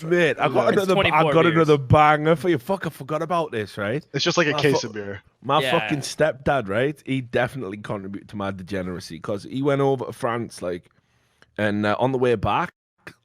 Mate, I got another banger for you. Fuck, I forgot about this, right? It's just like a case of beer. My fucking stepdad, right? He definitely contributed to my degeneracy because he went over to France, like, and on the way back,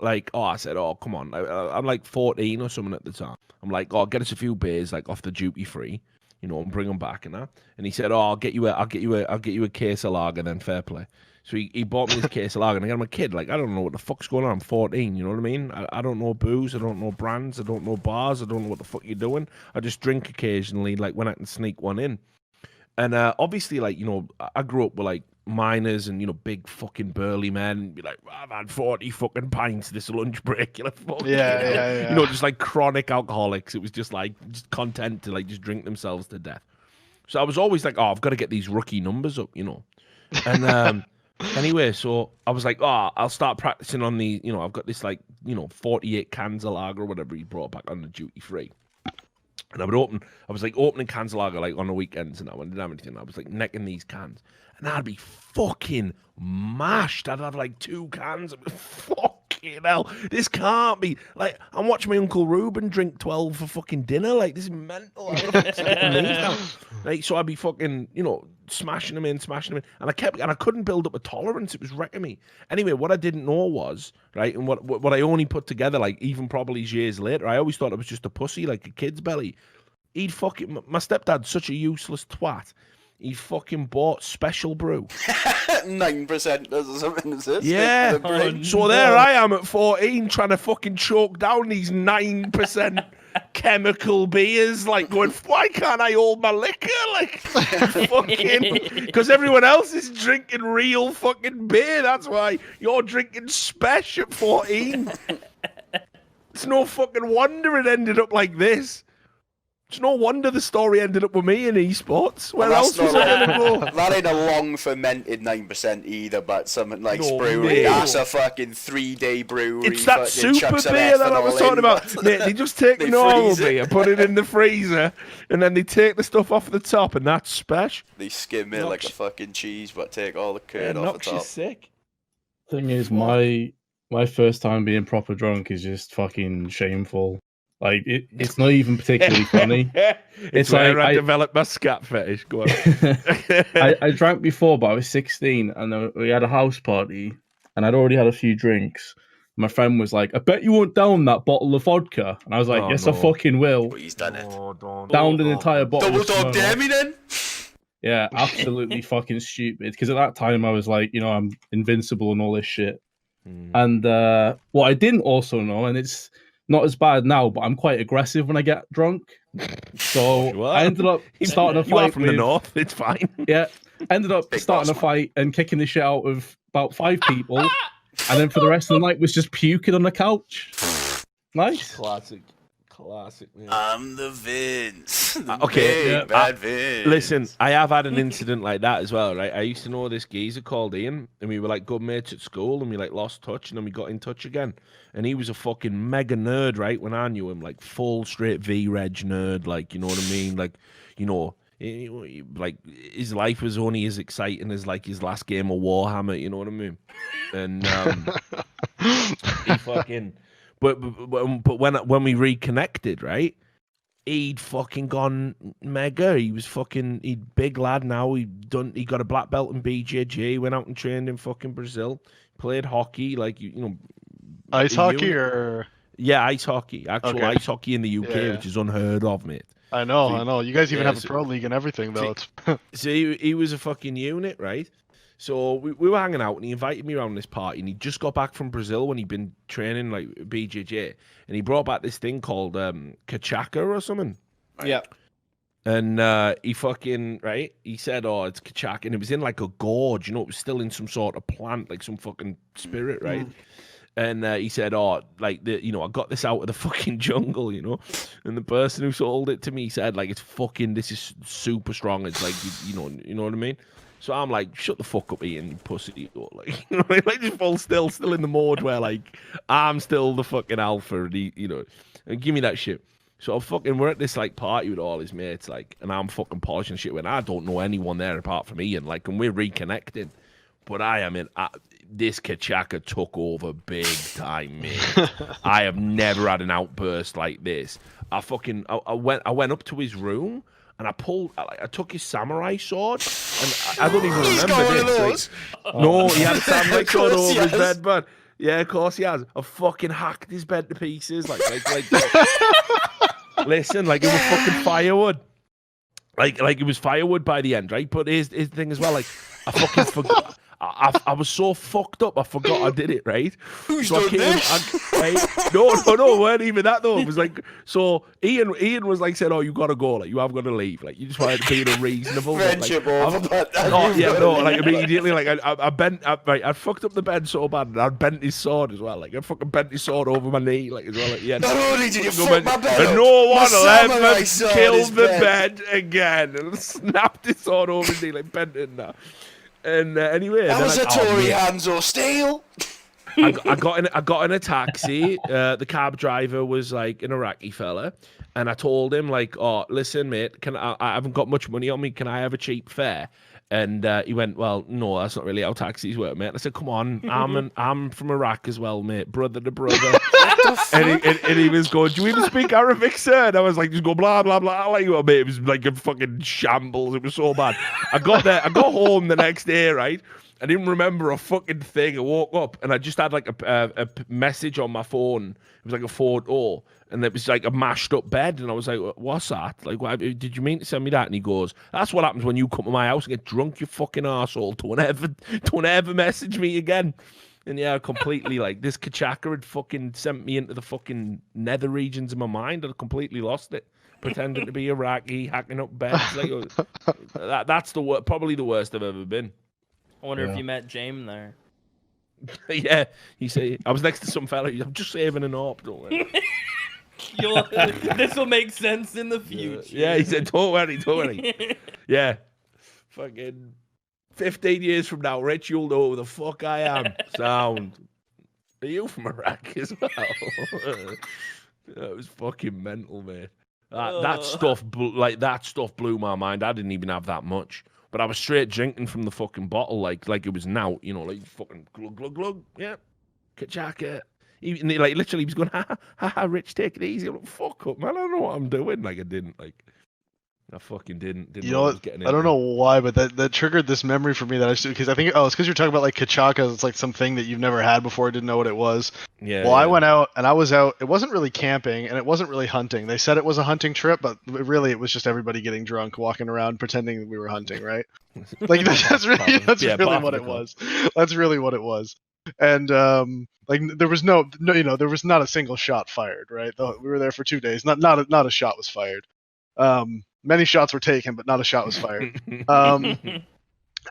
like, I said, come on, I'm like 14 or something at the time. I'm like, get us a few beers, like, off the duty free, and bring them back and that. And he said, I'll get you a case of lager, then fair play. So he bought me this case of lager, and I'm a kid, like, I don't know what the fuck's going on. I'm 14, you know what I mean? I don't know booze, I don't know brands, I don't know bars, I don't know what the fuck you're doing. I just drink occasionally, like, when I can sneak one in. And obviously, like, I grew up with, like, miners and, big fucking burly men. And be like, I've had 40 fucking pints this lunch break. You're like, fuck yeah. Just like chronic alcoholics. It was just like, just content to, like, just drink themselves to death. So I was always like, I've got to get these rookie numbers up, And anyway, so I was like, I'll start practicing on the, I've got this, like, 48 cans of lager or whatever he brought back on the duty free. And I was like opening cans of lager, like, on the weekends and that when I didn't have anything. I was like necking these cans. And I'd be fucking mashed. I'd have like 2 cans. I'd be, fucking hell, this can't be. Like, I'm watching my Uncle Reuben drink 12 for fucking dinner. Like, this is mental. Like, so I'd be fucking, smashing them in. And I couldn't build up a tolerance. It was wrecking me. Anyway, what I didn't know was, right, and what I only put together, like, even probably years later, I always thought it was just a pussy, like a kid's belly. My stepdad's such a useless twat. He fucking bought Special Brew. 9% or something, is this? Yeah. So there I am at 14 trying to fucking choke down these 9% chemical beers, like, going, why can't I hold my liquor? Like, fucking, because everyone else is drinking real fucking beer. That's why you're drinking Spesh at 14. It's no fucking wonder it ended up like this. It's no wonder the story ended up with me in esports. Where else was I going to go? That ain't a long fermented 9% either, but something like brewery. Mate. That's a fucking 3-day brewery. It's that super beer that I was talking about. Mate, they just take normal beer, put it in the freezer, and then they take the stuff off the top, and that's special. They skim it like a fucking cheese, but take all the curd off the top. Knocks you sick. Thing is, my first time being proper drunk is just fucking shameful. Like, it's not even particularly funny. It's like I developed my scat fetish. Go on. I drank before, but I was 16, and we had a house party, and I'd already had a few drinks. My friend was like, I bet you won't down that bottle of vodka. And I was like, yes, I fucking will. But he's done it. Downed an entire bottle. Double dog dare me then? Yeah, absolutely fucking stupid. Because at that time, I was like, I'm invincible and all this shit. And what I didn't also know, and it's not as bad now, but I'm quite aggressive when I get drunk. So I ended up starting a fight. You are from the north, it's fine. Yeah, ended up starting a fight and kicking the shit out of about 5 people. And then for the rest of the night was just puking on the couch. Nice. Classic, man. I'm the Vince. Bad Vince. Listen, I have had an incident like that as well, right? I used to know this geezer called Ian, and we were like good mates at school, and we like lost touch, and then we got in touch again. And he was a fucking mega nerd, right? When I knew him, like full straight V-Reg nerd, like, you know what I mean? Like, like his life was only as exciting as like his last game of Warhammer, you know what I mean? And he fucking. But when we reconnected, right, he'd fucking gone mega. He was fucking, he'd big lad now. He got a black belt in BJJ. Went out and trained in fucking Brazil. Played hockey, like ice hockey or ice hockey. Actual ice hockey in the UK, which is unheard of, mate. I know. You guys even have a pro league and everything, though. So he was a fucking unit, right? So we were hanging out, and he invited me around this party, and he just got back from Brazil when he'd been training like BJJ, and he brought back this thing called cachaca or something. Right? Yeah. And he fucking, right, he said, it's cachaca, and it was in like a gorge, it was still in some sort of plant, like some fucking spirit, right? And he said, like, I got this out of the fucking jungle, and the person who sold it to me said, like, this is super strong, it's like, you know what I mean? So I'm like, shut the fuck up, Ian, you pussy. Like, like just full still in the mode where, like, I'm still the fucking alpha, and and give me that shit. So we're at this, like, party with all his mates, like, and I'm fucking polishing shit when I don't know anyone there apart from Ian, like, and we're reconnecting. but I am in. This Kachaka took over big time, mate. I have never had an outburst like this. I went up to his room and I took his samurai sword, and I don't even remember this. No, he had a samurai sword over his bed, man. Yeah, of course he has. I fucking hacked his bed to pieces, like listen, like it was fucking firewood. Like it was firewood by the end, right? But here's the thing as well, like I fucking forgot. I was so fucked up, I forgot I did it, right? Who's so done this? No, it weren't even that though. It was like, so Ian was like saying, "Oh, you gotta go, like you have got to leave, like you just wanted to be unreasonable." Friendship like, over, but like immediately, like I fucked up the bed so bad, and I bent his sword as well, like I fucking bent his sword over my knee, like as well. Like, yeah. Not only did you fuck my bed and up, no one samurai ever sword killed is the bent. bed again, and snapped his sword over his knee, like bent it now. And anyway, That was a Tory mate. Hanzo steel. I got in a taxi. The cab driver was like an Iraqi fella, and I told him like, "Oh, listen, mate, I haven't got much money on me. Can I have a cheap fare?" And he went, "Well, no, that's not really how taxis work, mate." And I said, "Come on, I'm from Iraq as well, mate, brother to brother." and he was going, "Do you even speak Arabic, sir?" And I was like, "Just go blah blah blah." Like, well, mate, it was like a fucking shambles. It was so bad. I got home the next day, right? I didn't remember a fucking thing. I woke up and I just had like a message on my phone. It was like a photo, and it was like a mashed up bed. And I was like, "What's that? Like, why, did you mean to send me that?" And he goes, "That's what happens when you come to my house and get drunk, you fucking arsehole. Don't ever message me again." And yeah, completely like this Kachaka had fucking sent me into the fucking nether regions of my mind. I'd completely lost it. Pretending to be Iraqi, hacking up beds. Like, that's probably the worst I've ever been. I wonder if you met James there. Yeah, he said I was next to some fella. I'm just saving an AWP, don't worry. This will make sense in the future. Yeah, he said, don't worry. Yeah, fucking 15 years from now, Rich, you'll know who the fuck I am. Sound. Are you from Iraq as well? That was fucking mental, mate. That stuff blew my mind. I didn't even have that much. But I was straight drinking from the fucking bottle, like it was now, you know, like fucking glug glug glug, yeah, Kachaka. Even like literally, he was going, ha, Rich, take it easy. I'm like, fuck up, man. I don't know what I'm doing. Like I didn't, like I fucking didn't. You know what? I don't know why, but that triggered this memory for me that because I think it's because you're talking about like Kachaka. It's like something that you've never had before, didn't know what it was. Yeah. Well, I went out and I was out. It wasn't really camping and it wasn't really hunting. They said it was a hunting trip, but really it was just everybody getting drunk, walking around, pretending that we were hunting, right? Like that's really what it was. That's really what it was. And like there was no, you know, there was not a single shot fired, right? We were there for 2 days. Not a shot was fired. Many shots were taken, but not a shot was fired.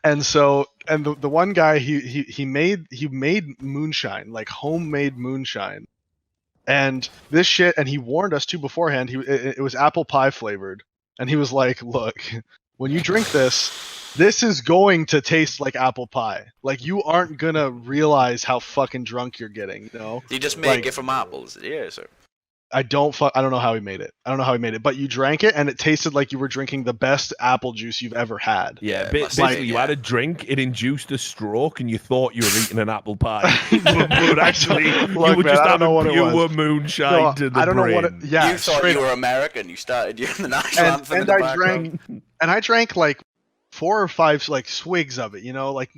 And the one guy he made moonshine, like homemade moonshine, and this shit, and he warned us too beforehand. It was apple pie flavored, and he was like, "Look, when you drink this is going to taste like apple pie. Like you aren't gonna realize how fucking drunk you're getting, you know." You just make it from apples, yeah, sir. I don't know how he made it. But you drank it and it tasted like you were drinking the best apple juice you've ever had. Yeah, basically you had a drink, it induced a stroke, and you thought you were eating an apple pie. but actually, you were just having pure moonshine to the brain. I don't know what it. Yeah, you thought you were American. You started using the national anthem in the background. I drank like 4 or 5 like swigs of it, you know, like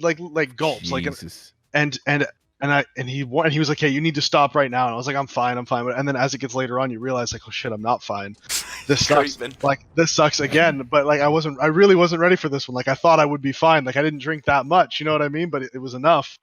gulps, Jesus. And he was like, "Hey, you need to stop right now." And I was like, I'm fine. And then as it gets later on, you realize like, oh shit, I'm not fine. This sucks. Like this sucks again. But like I really wasn't ready for this one. Like I thought I would be fine. Like I didn't drink that much, you know what I mean? But it was enough.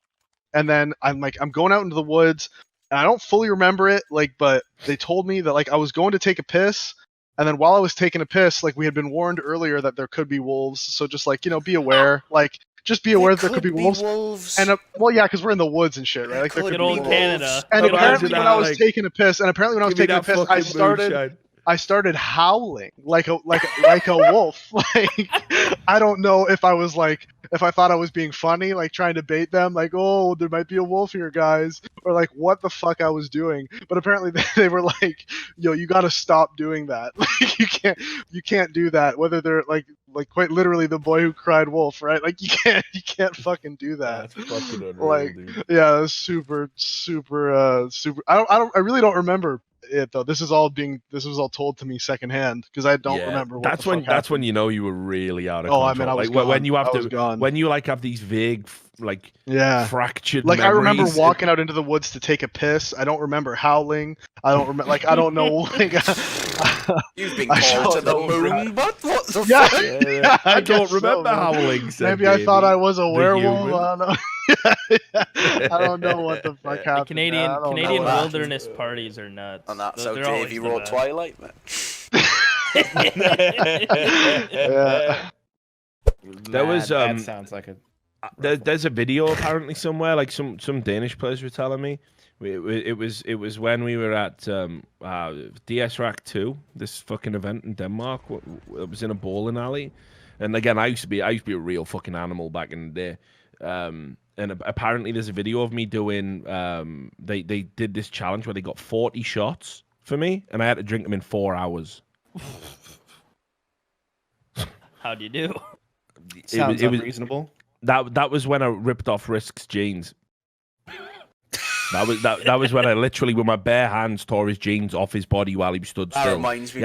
And then I'm going out into the woods, and I don't fully remember it. Like, but they told me that like I was going to take a piss. And then while I was taking a piss, like we had been warned earlier that there could be wolves. So just like, you know, be aware. Like just be aware that there could be wolves. And well, yeah, because we're in the woods and shit, right? Like there could be wolves. Canada. And apparently when I was taking a piss, I started. I started howling like a wolf. Like I don't know if I was like if I thought I was being funny, like trying to bait them, like, oh, there might be a wolf here, guys, or like what the fuck I was doing. But apparently they were like, yo, you got to stop doing that. Like you can't do that. Whether they're like quite literally the boy who cried wolf, right? Like you can't fucking do that. That's fucking unreal, Like dude. yeah, it was super. I really don't remember it though. This was all told to me secondhand because I don't remember what that's when happened. you know you were really out of Oh, control. I mean, I was like gone. when you have I was gone. when you like have these vague fractured like memories. I remember walking out into the woods to take a piss. I don't remember howling. I don't remember I don't know like You've been called to the moon, but what the yeah, fuck? yeah, I don't guess remember so, man. howling. Said Maybe I thought Davey, I was a the werewolf. human. I don't know. I don't know what the fuck The happened. Canadian I don't Canadian know. wilderness parties are nuts. And that's They're how always Davey the wrote best. Twilight, man. Yeah. There was that sounds like a. there's a video apparently somewhere, like some Danish players were telling me. It was when we were at DS Rack 2, this fucking event in Denmark. It was in a bowling alley, and again, I used to be a real fucking animal back in the day. And apparently there's a video of me doing. They did this challenge where they got 40 shots for me, and I had to drink them in 4 hours. How'd you do? Sounds it was unreasonable. that was when I ripped off Risk's jeans. That was when I literally with my bare hands tore his jeans off his body while he stood That still. reminds me.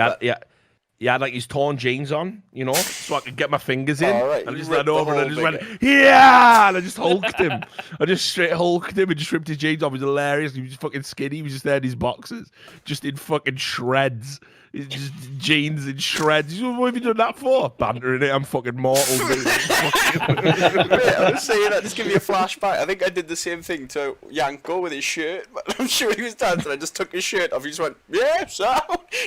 He had like his torn jeans on, you know, so I could get my fingers in. Oh, right. And I You just ripped ran the over and I whole just big- went, yeah! And I just hulked him. I just straight hulked him and just ripped his jeans off. It was hilarious. He was just fucking skinny. He was just there in his boxers, just in fucking shreds. It's just jeans in shreds. What have you done that for? Bantering it. I'm fucking mortal. Dude. Mate, I was saying that, just give me a flashback. I think I did the same thing to Yanko with his shirt, but I'm sure he was dancing. I just took his shirt off. He just went, yeah, so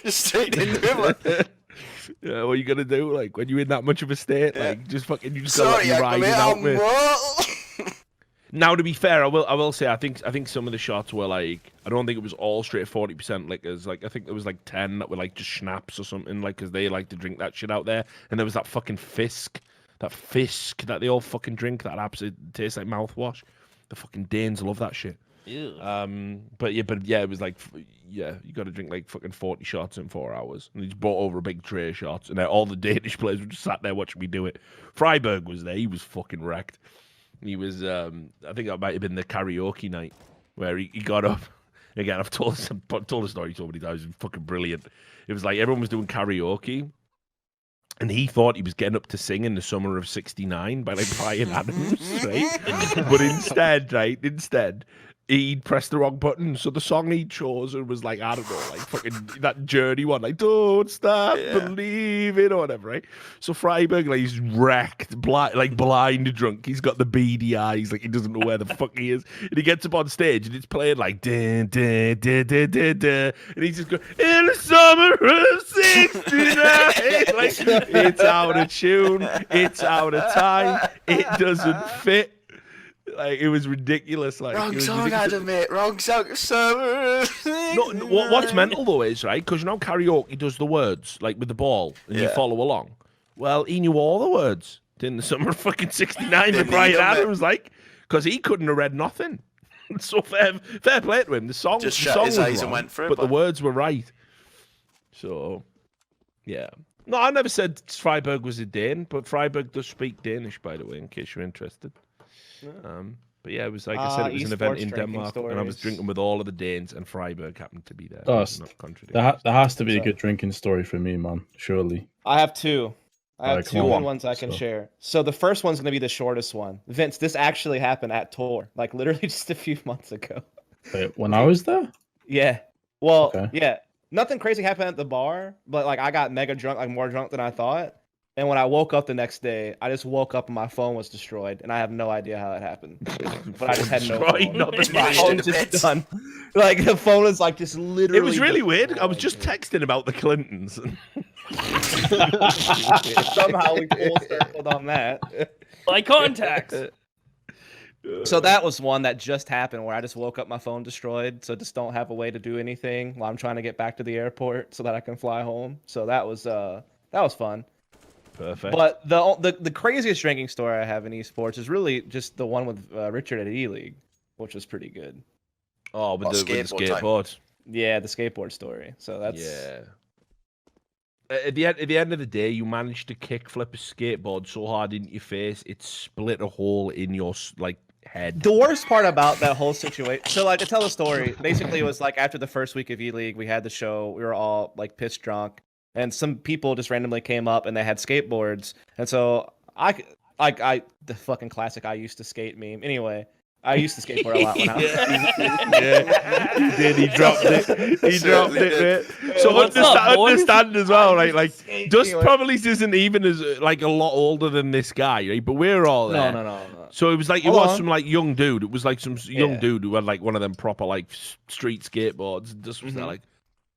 just straight into him. Like, Yeah, what are you gonna do? Like when you're in that much of a state, like just fucking, you just gotta sorry, let you Yanko, ride mate, it out, I'm mate. mortal. Now, to be fair, I will say I think some of the shots were like, I don't think it was all straight 40% liquors. Like I think there was like 10 that were like just schnapps or something, like because they like to drink that shit out there. And there was that fucking fisk that they all fucking drink that absolutely tastes like mouthwash. The fucking Danes love that shit. Ew. But yeah, it was like you got to drink like fucking 40 shots in 4 hours. And he just brought over a big tray of shots, and all the Danish players were just sat there watching me do it. Freiberg was there. He was fucking wrecked. He was, I think that might have been the karaoke night where he got up. Again, I've told the story so many times. It was fucking brilliant. It was like everyone was doing karaoke, and he thought he was getting up to sing in the summer of '69 by like Brian Adams, right? But instead, he'd pressed the wrong button. So the song he chose was like, I don't know, like fucking that Journey one, like Don't Stop Believing or whatever, right? So Freiberg, like, he's wrecked, blind drunk. He's got the beady eyes, like he doesn't know where the fuck he is. And he gets up on stage and it's playing like dun, dun, dun, dun, dun, dun. And he's just going, in the summer of '69. Like, it's out of tune, it's out of time, it doesn't fit. Like, it was ridiculous. Like, Wrong it was song, ridiculous. Adam, mate. Wrong song. Summer. No, what's mental though is, right, because you know karaoke does the words like with the ball and you follow along. Well, he knew all the words in the summer of fucking '69 with Brian Adams, like, because he couldn't have read nothing. So fair play to him. The song Just the shut song his was eyes and wrong, went for it, but the but- words were right. So, yeah. No, I never said Freiberg was a Dane, but Freiberg does speak Danish, by the way, in case you're interested. But yeah, it was like I said, it was an event esports in drinking Denmark, and I was stories. drinking with all of the Danes, and Freiberg happened to be there. Oh, so not contradicting. There has to be a good drinking story for me, man. Surely. I have two. I have Alright, two come on. good ones I can So- share. So the first one's gonna be the shortest one. Vince, this actually happened at Tor, like literally just a few months ago. Wait, when I was there? Yeah. Well, Okay. yeah. Nothing crazy happened at the bar, but like I got mega drunk, like more drunk than I thought. And when I woke up the next day, I just woke up and my phone was destroyed, and I have no idea how that happened. But I just had no Destroyed, phone. not My destroyed. phone just done. Like the phone is like just literally. It was really weird. I was just destroyed. texting about the Clintons. Somehow we full circled on that. Like contacts. So that was one that just happened where I just woke up, my phone destroyed, so just don't have a way to do anything while I'm trying to get back to the airport so that I can fly home. So that was fun. Perfect. But the craziest drinking story I have in esports is really just the one with Richard at E-League, which was pretty good. Oh, with the skateboard skateboard. Yeah, the skateboard story. So that's Yeah. At the end of the day, you managed to kickflip a skateboard so hard in your face it split a hole in your head. the worst part about that whole situation. So like to tell the story, basically it was like after the first week of E-League, we had the show. We were all like pissed drunk, and some people just randomly came up and they had skateboards, and so I the fucking classic I used to skate meme. Anyway, I used to skateboard a lot when I was. Yeah, he did. He dropped it. He dropped it, mate. So What's up, boys? understand as well, right? Like, Dust Anyway. probably isn't even as like a lot older than this guy, right? But we're all there. No. So it was like Hold on. some like young dude. It was like some young Yeah. dude who had like one of them proper like street skateboards. And Dust was there Mhm. like,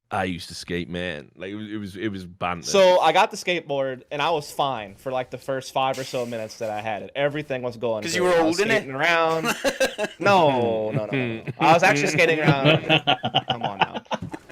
I used to skate, man. Like it was banter. So I got the skateboard and I was fine for like the first 5 or so minutes that I had it. Everything was going. 'Cause great. you were I was old, innit? skating around. No. I was actually skating around. Come on now.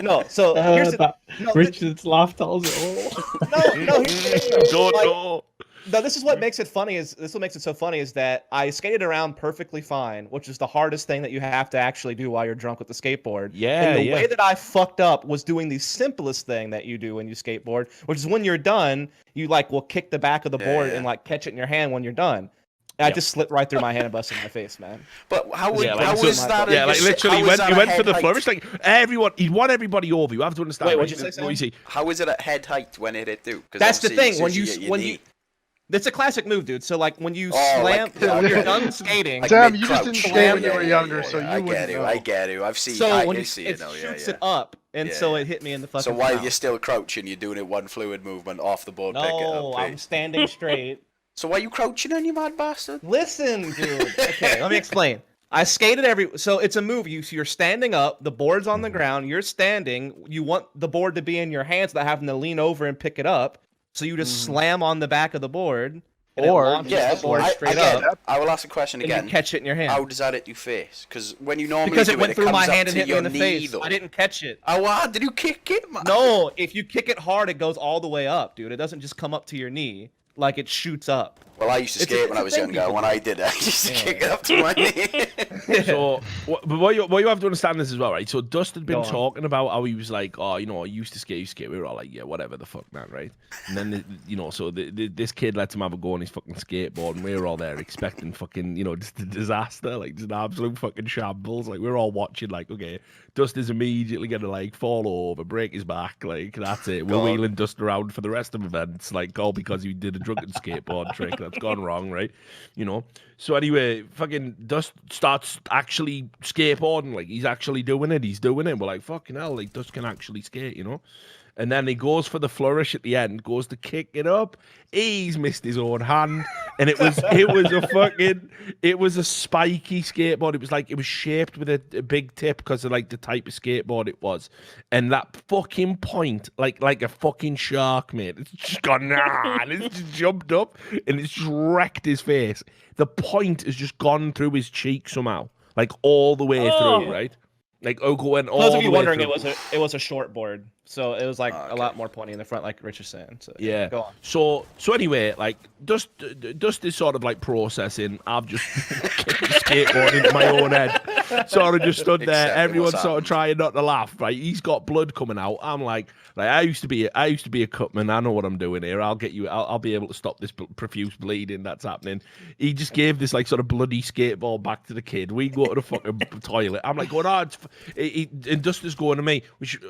No. So here's the. No, Richard's laugh tells it all. no. Here's the thing, though. don't Like, know. No, this is what makes it funny. What makes it so funny is that I skated around perfectly fine, which is the hardest thing that you have to actually do while you're drunk with the skateboard. Yeah, And the yeah. way that I fucked up was doing the simplest thing that you do when you skateboard, which is when you're done, you like will kick the back of the board Yeah. and like catch it in your hand when you're done. And I just slipped right through my hand and busted my face, man. But how was Yeah, how like, was so- that? yeah, like literally, he went for the height? flourish. Like everyone, he won everybody over. You have to understand. Wait, right? what'd you say, Sam? What you see? How is it at head height when it hit through? 'Cause That's the obviously thing. When as you get your when knee- you It's a classic move, dude. So like when you Oh, slam, like- when you're done skating, Like Sam, you mid-crouch. just didn't skate when you were Yeah, younger, yeah, so yeah, you wouldn't know. I get it. I've seen. so I when can you see it it now. shoots Yeah, it up, and Yeah, so yeah. it hit me in the fucking. So while mouth. you're still crouching, you're doing it one fluid movement off the board, pick it No, up. I'm right? standing straight. So why are you crouching on, you mad bastard? Listen, dude. Okay, let me explain. I skated so it's a move. You're standing up, the board's on the ground, you're standing. You want the board to be in your hands without having to lean over and pick it up. So you just slam on the back of the board, and Or- it launches Yeah, the board I straight get up, it. I will ask a question and again. you catch it in your hand. How does that hit your face? Because when you normally Because do it went through comes my up hand and to hit me your in the knee, face. though. I didn't catch it. Oh, wow, did you kick it, man? No, if you kick it hard, it goes all the way up, dude. It doesn't just come up to your knee. Like it shoots up. Well, I used to It's a- skate it's when a I was thing younger. people When do. I did it, I used to Yeah. kick it up to my knee. So, but what you have to understand this as well, right? So Dust had been Go on. talking about how he was like, oh, you know, I used to skate. We were all like, yeah, whatever the fuck, man, right? And then, you know, so this kid lets him have a go on his fucking skateboard, and we were all there expecting fucking, you know, just a disaster, like just an absolute fucking shambles. Like we were all watching, like, okay, Dust is immediately gonna like fall over, break his back, like that's it. We're God. wheeling Dust around for the rest of events, like all because he did a drunken skateboard trick that's gone wrong, right? You know. So anyway, fucking Dust starts actually skateboarding, like he's actually doing it. He's doing it. We're like, fucking hell, like Dust can actually skate, you know. And then he goes for the flourish at the end, goes to kick it up. He's missed his own hand, and it was a spiky skateboard. It was shaped with a big tip because of like the type of skateboard it was, and that fucking point, like a fucking shark, mate. It's just gone and it's just jumped up and it's just wrecked his face. The point has just gone through his cheek somehow, like all the way through, right? Like Oko went all For those the of you way wondering, through. it was a short board, so it was like Oh, a okay. lot more pointy in the front, like Rich is saying. So Yeah. go on. So anyway, like Dust is sort of like processing. I've just kicked the skateboard into my own head. Sort of just stood there. Exactly Everyone's what's sort of trying not to laugh. Right? He's got blood coming out. I'm like I used to be a cutman. I know what I'm doing here. I'll get you. I'll be able to stop this profuse bleeding that's happening. He just gave this like sort of bloody skateboard back to the kid. We go to the fucking toilet. I'm like going, and Dust is going to me.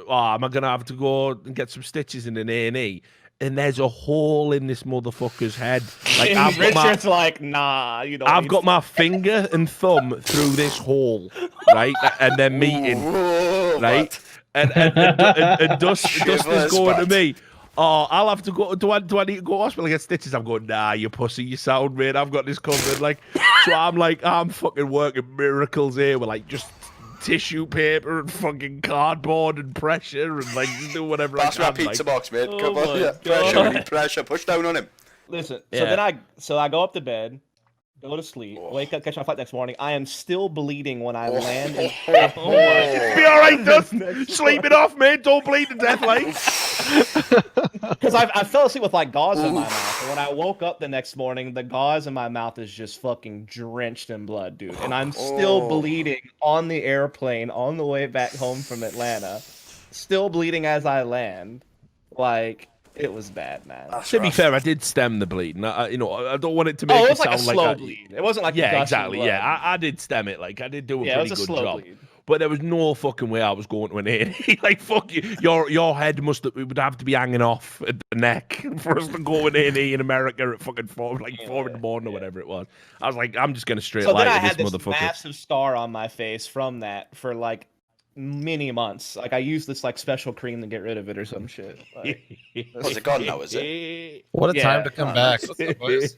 Am I gonna have to go and get some stitches in an A&E? And there's a hole in this motherfucker's head. Like And Richard's like, nah, you don't. I've got my finger and thumb through this hole, right? And they're meeting, Whoa, right? And Dust is Shivers, going to but- me. Oh, I'll have to go. Do I need to go to hospital and get stitches? I'm going, nah, you pussy, you sound, mate. I've got this covered. Like, so I'm fucking working miracles here with like just tissue paper and fucking cardboard and pressure and like just do whatever Pass I my can. pizza Like, box, mate. Oh Come on, my yeah. God. Pressure, we need pressure. Push down on him. Listen. Yeah. So then I go up to bed. Go to sleep. Wake up, catch my flight next morning. I am still bleeding when I land. And Be all right, Dustin. Sleep it off, mate. Don't bleed to death, like. Because I fell asleep with like gauze in my mouth, and when I woke up the next morning, the gauze in my mouth is just fucking drenched in blood, dude. And I'm still bleeding on the airplane on the way back home from Atlanta. Still bleeding as I land. Like, it was bad, man. To be fair, I did stem the bleeding. I don't want it to make it it was like a sound slow like bleed. It wasn't like yeah, gushing exactly. blood. Yeah, I did stem it. Like I did do a it was pretty a good slow job. bleed. But there was no fucking way I was going to an A&E. Like fuck you, your head it would have to be hanging off at the neck for us to go an A&E in America at fucking 4 in the morning or whatever it was. I was like, I'm just gonna straight So lie then I to had this this motherfucker. massive scar on my face from that for like many months. Like I used this like special cream to get rid of it or some shit. Like, Was it gone now, is it? What a Yeah, time to come back. What's up, boys?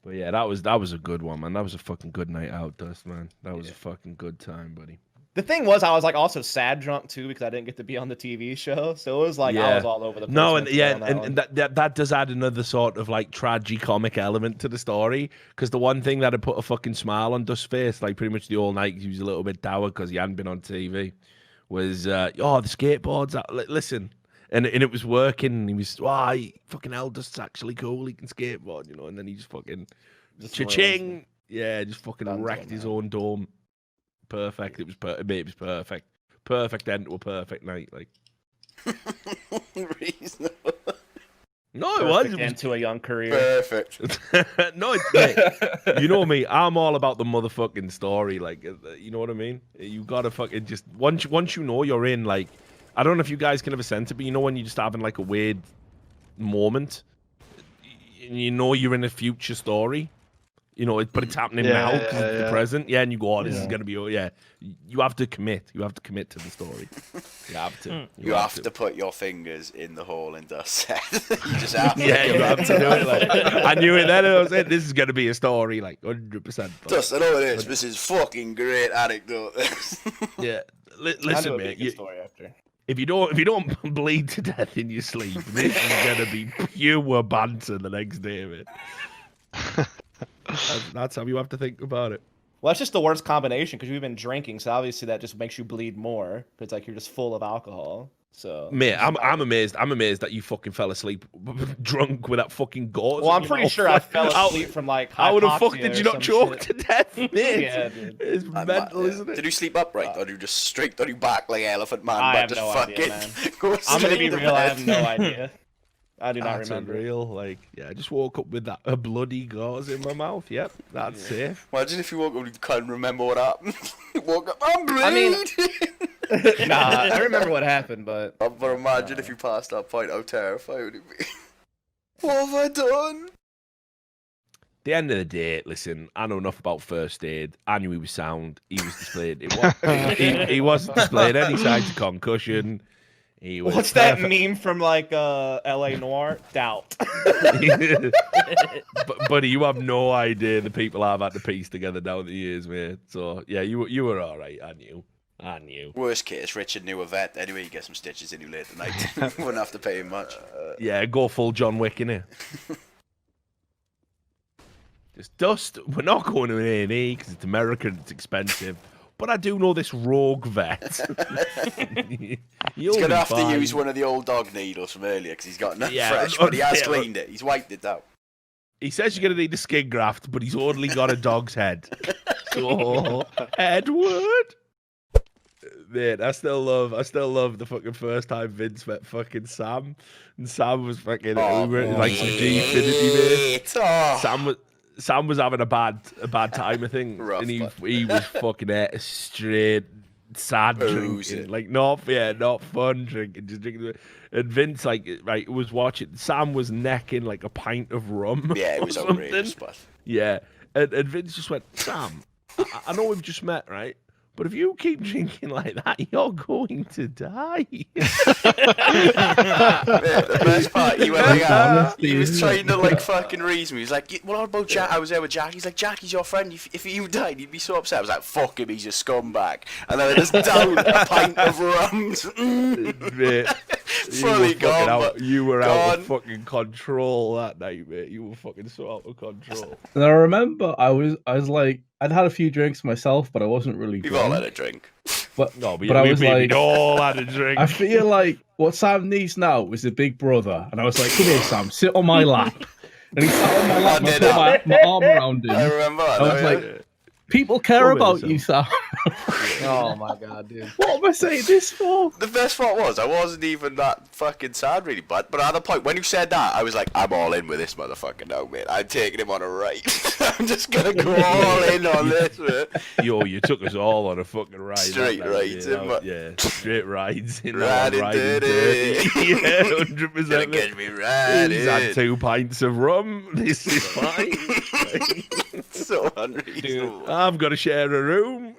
But yeah, that was a good one, man. That was a fucking good night out, Dust, man. That was a fucking good time, buddy. the thing was, I was like also sad drunk too because I didn't get to be on the TV show. So it was like I was all over the place. No, and mentally on and, one. and that does add another sort of like tragicomic element to the story. Because the one thing that had put a fucking smile on Dust's face, like pretty much the whole night, he was a little bit dour because he hadn't been on TV. Was the skateboards? Listen. And it was working. And he was, fucking hell, Dust's actually cool. He can skateboard, you know. And then he just fucking, cha-ching. Yeah, just fucking wrecked his own dome. Perfect. It was perfect. Perfect end to a perfect night. Like, Reasonable. no, it was. Perfect end to a young career. Perfect. No, mate, you know me. I'm all about the motherfucking story. Like, you know what I mean? You gotta fucking just once you know you're in. Like, I don't know if you guys can ever sense it, but you know when you're just having like a weird moment, and you know you're in a future story. You know, but it's happening now because it's the present. Yeah, and you go, this is gonna be. You have to commit. You have to commit to the story. You have to. You have to put your fingers in the hole in Dust's head. You just have to. Yeah, you have to do it. Like, I knew it then. I was like, this is gonna be a story, like 100%. Dust, I know it is. This is fucking great anecdote. Yeah, listen, mate. Story after. If you don't bleed to death in your sleep, this is gonna be pure banter the next day, mate. That's how you have to think about it. Well, it's just the worst combination because you've been drinking, so obviously that just makes you bleed more. It's like you're just full of alcohol. So, Mate, I'm amazed. I'm amazed that you fucking fell asleep drunk with that fucking gauze. well, I'm pretty sure I fell asleep from like how the fuck hypoxia did you or not some choke shit. to death, mate? Yeah, dude. It's mental, isn't it? Did you sleep upright, or did you just straight on your back like Elephant Man? I but have just no fucking idea, man. go I'm gonna straight be to real. I bed? have no idea. I do not That's remember. unreal. Like, yeah, I just woke up with a bloody gauze in my mouth. Yep, that's safe. Imagine if you woke up and you can't remember what happened. You woke up, I'm bleeding. I mean- Nah, I remember what happened, but But imagine if you passed that point, how terrified would it be? What have I done? The end of the day, listen, I know enough about first aid. I knew he was sound. He was displayed. He wasn't displayed any signs of concussion. He was what's that meme from like L.A. Noir? Doubt. Buddy, you have no idea the people I've had to piece together down the years, mate. So yeah, you were all right. I knew. Worst case, Richard knew a vet. Anyway, you get some stitches in you late tonight. Wouldn't have to pay him much. Yeah, go full John Wick in it. Just Dust. We're not going to an A&E because it's American. It's expensive. But I do know this rogue vet. He's going to have to use one of the old dog needles from earlier because he's got nothing fresh, but he has cleaned it. He's wiped it out. He says you're going to need a skin graft, but he's only got a dog's head. So, Edward. Mate, I still love the fucking first time Vince met fucking Sam. And Sam was fucking, we were like some G-Finity, mate. Sam was having a bad time, I think, Rough, and he was fucking straight sad drinking, like not fun drinking, just drinking. And Vince was watching. Sam was necking like a pint of rum. Yeah, it was outrageous, but yeah, and Vince just went, Sam, I know we've just met, right? But if you keep drinking like that, you're going to die. The best part, he was trying to like fucking reason me. He was like, "What about Jack?" I was there with Jack. He's like, "Jackie's your friend. If you died, he'd be so upset." I was like, "Fuck him, he's a scumbag." And then I just downed a pint of rum. Fully gone. You were out of gone. fucking control that night, mate. You were fucking so out of control. And I remember I was like, I'd had a few drinks myself, but I wasn't really We've drunk. all had a drink. But, No, but I was like, we all had a drink. I feel like what Sam needs now is a big brother. And I was like, come here, Sam, sit on my lap. And he sat on my lap, and I put my arm around him. I remember that. I was like, people care about you, Sam. Oh my god, dude. What am I saying this for? the best part was I wasn't even that fucking sad really, but at the point when you said that, I was like, I'm all in with this motherfucker now, mate. I'm taking him on a ride. I'm just gonna go all in on this, man. Yo, you took us all on a fucking ride. Straight rides, yeah, straight rides. Riding dirty. Yeah, 100%. Gonna catch me riding. He's had 2 pints of rum. This is fine. So unreasonable. I'm gonna share a room.